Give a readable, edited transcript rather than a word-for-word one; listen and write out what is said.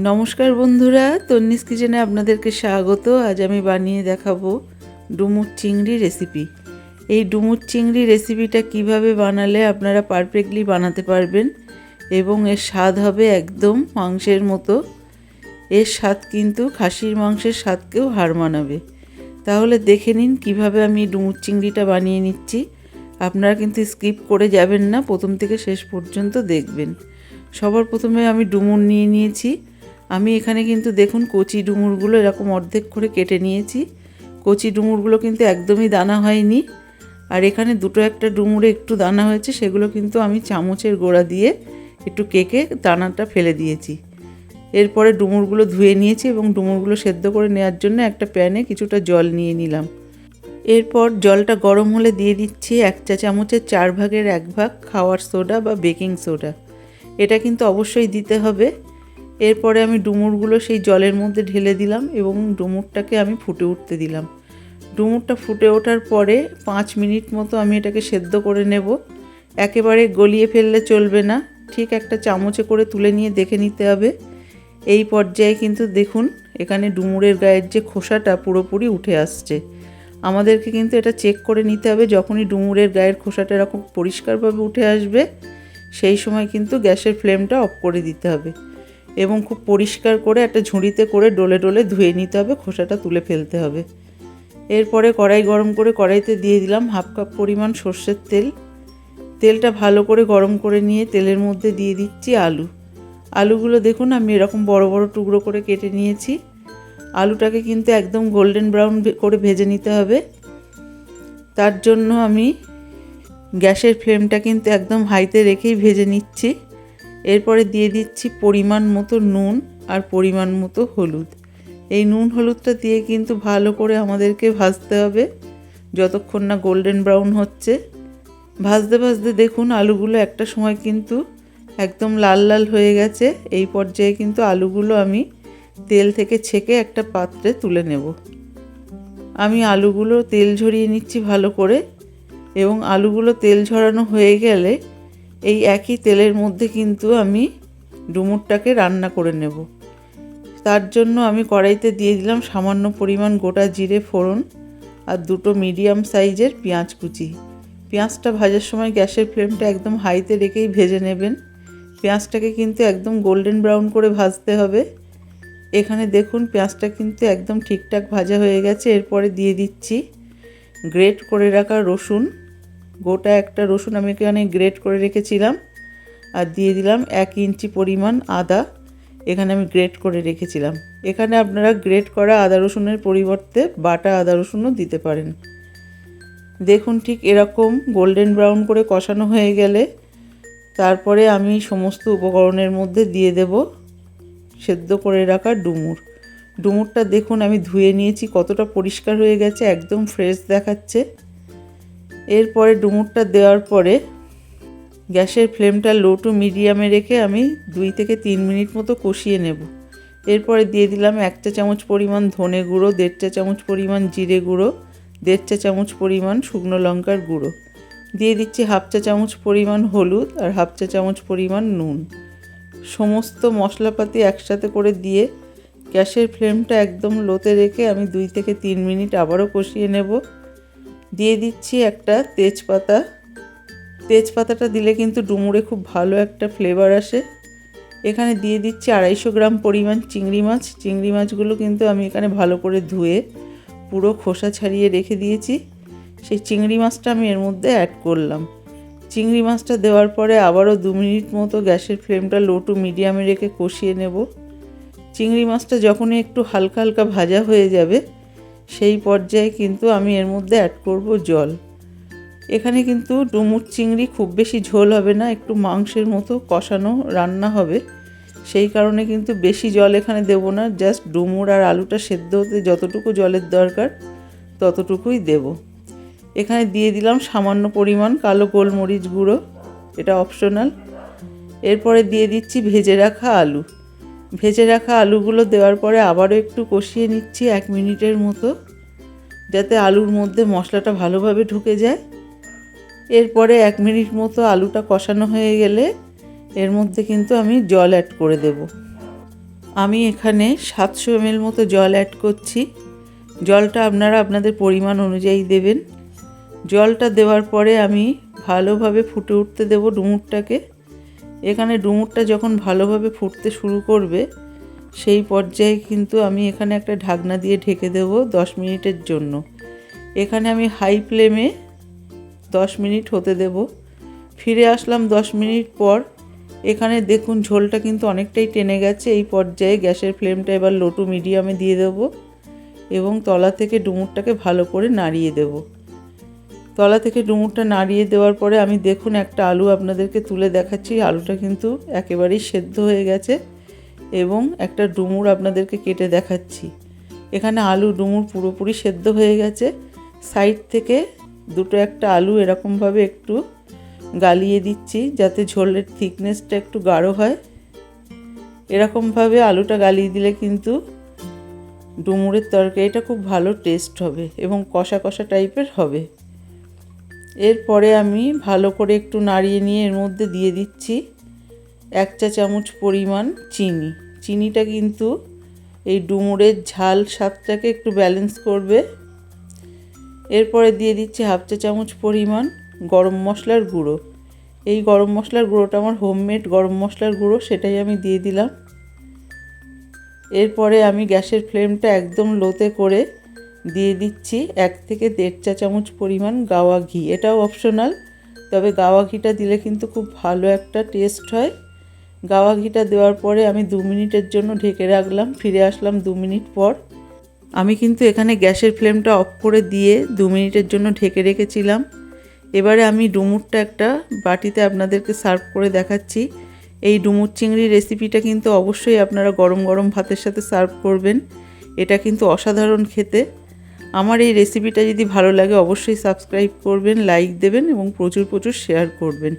নমস্কার বন্ধুরা, তন্নিস কিচেনে আপনাদেরকে স্বাগত। আজ আমি বানিয়ে দেখাবো ডুমুর চিংড়ি রেসিপি। এই ডুমুর চিংড়ি রেসিপিটা কিভাবে বানালে আপনারা পারফেক্টলি বানাতে পারবেন এবং এর স্বাদ হবে একদম মাংসের মতো। এর স্বাদ কিন্তু খাসির মাংসের স্বাদকেও হার মানাবে। তাহলে দেখে নিন কিভাবে আমি ডুমুর চিংড়িটা বানিয়ে নিচ্ছি। আপনারা কিন্তু স্কিপ করে যাবেন না, প্রথম থেকে শেষ পর্যন্ত দেখবেন। সবার প্রথমে আমি ডুমুর নিয়ে নিয়েছি। আমি এখানে কিন্তু দেখুন কচি ডুমুরগুলো এরকম অর্ধেক করে কেটে নিয়েছি। কচি ডুমুরগুলো কিন্তু একদমই দানা হয়নি। আর এখানে দুটো একটা ডুমুরে একটু দানা হয়েছে, সেগুলো কিন্তু আমি চামচের গোড়া দিয়ে একটু কেকে দানাটা ফেলে দিয়েছি। এরপরে ডুমুরগুলো ধুয়ে নিয়েছি এবং ডুমুরগুলো সেদ্ধ করে নেওয়ার জন্য একটা প্যানে কিছুটা জল নিয়ে নিলাম। এরপর জলটা গরম হলে দিয়ে দিচ্ছি 1 চা চামচের 4 ভাগের 1 ভাগ খাওয়ার সোডা বা বেকিং সোডা। এটা কিন্তু অবশ্যই দিতে হবে। এরপরে আমি ডুমুরগুলো সেই জলের মধ্যে ঢেলে দিলাম এবং ডুমুরটাকে আমি ফুটে উঠতে দিলাম। ডুমুরটা ফুটে ওঠার পরে 5 মিনিট মতো আমি এটাকে সেদ্ধ করে নেব। একেবারে গলিয়ে ফেললে চলবে না, ঠিক একটা চামচে করে তুলে নিয়ে দেখে নিতে হবে। এই পর্যায়ে কিন্তু দেখুন এখানে ডুমুরের গায়ের যে খোসাটা পুরোপুরি উঠে আসছে। আমাদেরকে কিন্তু এটা চেক করে নিতে হবে। যখনই ডুমুরের গায়ের খোসাটা এরকম পরিষ্কারভাবে উঠে আসবে, সেই সময় কিন্তু গ্যাসের ফ্লেমটা অফ করে দিতে হবে এবং খুব পরিষ্কার করে একটা ঝুড়িতে করে ডলে ডলে ধুয়ে নিতে হবে, খোসাটা তুলে ফেলতে হবে। এরপরে কড়াই গরম করে কড়াইতে দিয়ে দিলাম 1/2 কাপ পরিমাণ সর্ষের তেল। তেলটা ভালো করে গরম করে নিয়ে তেলের মধ্যে দিয়ে দিচ্ছি আলুগুলো দেখুন আমি এরকম বড় বড় টুকরো করে কেটে নিয়েছি। আলুটাকে কিন্তু একদম গোল্ডেন ব্রাউন করে ভেজে নিতে হবে। তার জন্য আমি গ্যাসের ফ্লেমটা কিন্তু একদম হাইতে রেখেই ভেজে নিচ্ছি। এরপরে দিয়ে দিচ্ছি পরিমাণ মতো নুন আর পরিমাণ মতো হলুদ। এই নুন হলুদটা দিয়ে কিন্তু ভালো করে আমাদেরকে ভাজতে হবে যতক্ষণ না গোল্ডেন ব্রাউন হচ্ছে। ভাজতে ভাজতে দেখুন আলুগুলো একটা সময় কিন্তু একদম লাল লাল হয়ে গেছে। এই পর্যায়ে কিন্তু আলুগুলো আমি তেল থেকে ছেঁকে একটা পাত্রে তুলে নেব। আমি আলুগুলো তেল ঝরিয়ে নিচ্ছি ভালো করে এবং আলুগুলো তেল ঝরানো হয়ে গেলে এই একই তেলের মধ্যে কিন্তু আমি ডুমুরটাকে রান্না করে নেব। তার জন্য আমি কড়াইতে দিয়ে দিলাম সামান্য পরিমাণ গোটা জিরে ফোড়ন আর দুটো মিডিয়াম সাইজের পেঁয়াজ কুচি। পেঁয়াজটা ভাজার সময় গ্যাসের ফ্লেমটা একদম হাইতে রেখেই ভেজে নেবেন। পেঁয়াজটাকে কিন্তু একদম গোল্ডেন ব্রাউন করে ভাজতে হবে। এখানে দেখুন পেঁয়াজটা কিন্তু একদম ঠিকঠাক ভাজা হয়ে গেছে। এরপরে দিয়ে দিচ্ছি গ্রেট করে রাখা রসুন। গোটা একটা রসুন আমি এখানে গ্রেট করে রেখেছিলাম। আর দিয়ে দিলাম 1 ইঞ্চি পরিমাণ আদা, এখানে আমি গ্রেট করে রেখেছিলাম। এখানে আপনারা গ্রেট করা আদা রসুনের পরিবর্তে বাটা আদা রসুনও দিতে পারেন। দেখুন ঠিক এরকম গোল্ডেন ব্রাউন করে কষানো হয়ে গেলে তারপরে আমি সমস্ত উপকরণের মধ্যে দিয়ে দেব সেদ্ধ করে রাখা ডুমুরটা দেখুন আমি ধুয়ে নিয়েছি, কতটা পরিষ্কার হয়ে গেছে, একদম ফ্রেশ দেখাচ্ছে। এরপরে ডুমুরটা দেওয়ার পরে গ্যাসের ফ্লেমটা লো টু মিডিয়ামে রেখে আমি 2 থেকে 3 মিনিট মতো কষিয়ে নেব। এরপরে দিয়ে দিলাম 1 চা চামচ পরিমাণ ধনে গুঁড়ো, 1.5 চা চামচ পরিমাণ জিরে গুঁড়ো, 1.5 চা চামচ পরিমাণ শুকনো লঙ্কার গুঁড়ো, দিয়ে দিচ্ছি 1/2 চা চামচ পরিমাণ হলুদ আর 1/2 চা চামচ পরিমাণ নুন। সমস্ত মশলাপাতি একসাথে করে দিয়ে গ্যাসের ফ্লেমটা একদম লোতে রেখে আমি 2 থেকে 3 মিনিট আবারও কষিয়ে নেব। দিয়ে দিচ্ছি একটা তেজপাতাটা দিলে কিন্তু ডুমুরে খুব ভালো একটা ফ্লেভার আসে। এখানে দিয়ে দিচ্ছি 250 গ্রাম পরিমাণ চিংড়ি মাছগুলো কিন্তু আমি এখানে ভালো করে ধুয়ে পুরো খোসা ছাড়িয়ে রেখে দিয়েছি। সেই চিংড়ি মাছটা আমি এর মধ্যে অ্যাড করলাম। চিংড়ি মাছটা দেওয়ার পরে আবারও 2 মিনিট মতো গ্যাসের ফ্লেমটা লো টু মিডিয়ামে রেখে কষিয়ে নেব। চিংড়ি মাছটা যখনই একটু হালকা হালকা ভাজা হয়ে যাবে, সেই পর্যায়ে কিন্তু আমি এর মধ্যে অ্যাড করব জল। এখানে কিন্তু ডুমুর চিংড়ি খুব বেশি ঝোল হবে না, একটু মাংসের মতো কষানো রান্না হবে। সেই কারণে কিন্তু বেশি জল এখানে দেব না, জাস্ট ডুমুর আর আলুটা সেদ্ধ হতে যতটুকু জলের দরকার ততটুকুই দেব। এখানে দিয়ে দিলাম সামান্য পরিমাণ কালো গোলমরিচ গুঁড়ো, এটা অপশনাল। এরপরে দিয়ে দিচ্ছি ভেজে রাখা আলুগুলো দেওয়ার পরে আবারও একটু কষিয়ে নিচ্ছি 1 মিনিটের মতো, যাতে আলুর মধ্যে মশলাটা ভালোভাবে ঢুকে যায়। এরপরে 1 মিনিট মতো আলুটা কষানো হয়ে গেলে এর মধ্যে কিন্তু আমি জল অ্যাড করে দেব। আমি এখানে 700 ml মতো জল অ্যাড করছি। জলটা আপনারা আপনাদের পরিমাণ অনুযায়ী দেবেন। জলটা দেওয়ার পরে আমি ভালোভাবে ফুটে উঠতে দেব ডুমুরটাকে। এখানে ডুমুরটা যখন ভালোভাবে ফুটতে শুরু করবে সেই পর্যায়ে কিন্তু আমি এখানে একটা ঢাকনা দিয়ে ঢেকে দেব 10 মিনিটের জন্য। এখানে আমি হাই ফ্লেমে 10 মিনিট হতে দেব। ফিরে আসলাম 10 মিনিট পর। এখানে দেখুন ঝোলটা কিন্তু অনেকটাই টেনে গেছে। এই পর্যায়ে গ্যাসের ফ্লেমটা এবার লো টু মিডিয়ামে দিয়ে দেব এবং তলা থেকে ডুমুরটাকে ভালো করে নাড়িয়ে দেব। তলা থেকে ডুমুরটা নাড়িয়ে দেওয়ার পরে আমি দেখুন একটা আলু আপনাদেরকে তুলে দেখাচ্ছি। আলুটা কিন্তু একেবারেই সেদ্ধ হয়ে গেছে এবং একটা ডুমুর আপনাদেরকে কেটে দেখাচ্ছি। এখানে আলু ডুমুর পুরোপুরি সেদ্ধ হয়ে গেছে। সাইড থেকে দুটো একটা আলু এরকমভাবে একটু গালিয়ে দিচ্ছি যাতে ঝোলের থিকনেসটা একটু গাঢ় হয়। এরকমভাবে আলুটা গালিয়ে দিলে কিন্তু ডুমুরের তরকারিটা খুব ভালো টেস্ট হবে এবং কষা কষা টাইপের হবে। এরপরে আমি ভালো করে একটু নাড়িয়ে নিয়ে এর মধ্যে দিয়ে দিচ্ছি 1 চা চামচ পরিমাণ চিনি। চিনিটা কিন্তু এই ডুমুরের ঝাল স্বাদটাকে একটু ব্যালেন্স করবে। এরপরে দিয়ে দিচ্ছি 1/2 চা চামচ পরিমাণ গরম মশলার গুঁড়ো। এই গরম মশলার গুঁড়োটা আমার হোমমেড গরম মশলার গুঁড়ো, সেটাই আমি দিয়ে দিলাম। এরপরে আমি গ্যাসের ফ্লেমটা একদম লোতে করে দিয়ে দিচ্ছি 1 থেকে 1.5 চা চামচ পরিমাণ গাওয়া ঘি। এটাও অপশনাল, তবে গাওয়া ঘিটা দিলে কিন্তু খুব ভালো একটা টেস্ট হয়। গাওয়া ঘিটা দেওয়ার পরে আমি 2 মিনিটের জন্য ঢেকে রাখলাম। ফিরে আসলাম 2 মিনিট পর। আমি কিন্তু এখানে গ্যাসের ফ্লেমটা অফ করে দিয়ে 2 মিনিটের জন্য ঢেকে রেখেছিলাম। এবারে আমি ডুমুরটা একটা বাটিতে আপনাদেরকে সার্ভ করে দেখাচ্ছি। এই ডুমুর চিংড়ি রেসিপিটা কিন্তু অবশ্যই আপনারা গরম গরম ভাতের সাথে সার্ভ করবেন। এটা কিন্তু অসাধারণ খেতে। আমার এই রেসিপিটা যদি ভালো লাগে অবশ্যই সাবস্ক্রাইব করবেন, লাইক দেবেন এবং প্রচুর প্রচুর শেয়ার করবেন।